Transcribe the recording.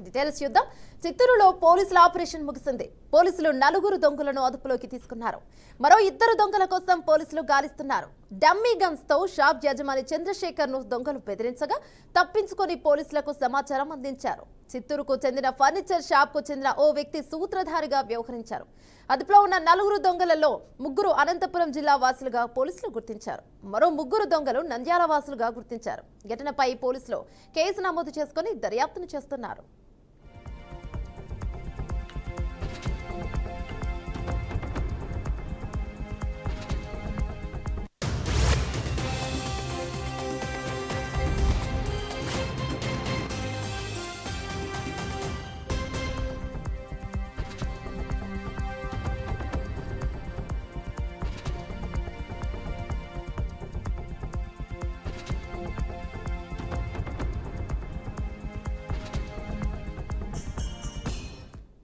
Details చూద్దాం. చిత్తూరులో పోలీసుల ఆపరేషన్ ముగిసింది. పోలీసులు 4 దొంగలను అదుపులోకి తీసుకున్నారు. మరో 2 దొంగల కోసం పోలీసులు గాలిస్తున్నారు. డమ్మీ గన్స్ తో షాప్ యజమాని చంద్రశేఖర్ ను దొంగలు బెదిరించగా తప్పించుకొని పోలీసులకు సమాచారం అందించారు. చిత్తూరుకు చెందిన ఫర్నిచర్ షాప్ కు చెందిన ఓ వ్యక్తి సూత్రధారిగా వ్యవహరించారు. అదుపులో ఉన్న 4 దొంగలలో 3 అనంతపురం జిల్లా వాసులుగా పోలీసులు గుర్తించారు. మరో 3 దొంగలు నంద్యాల వాసులుగా గుర్తించారు. ఘటనపై పోలీసులు కేసు నమోదు చేసుకుని దర్యాప్తును చేస్తున్నారు.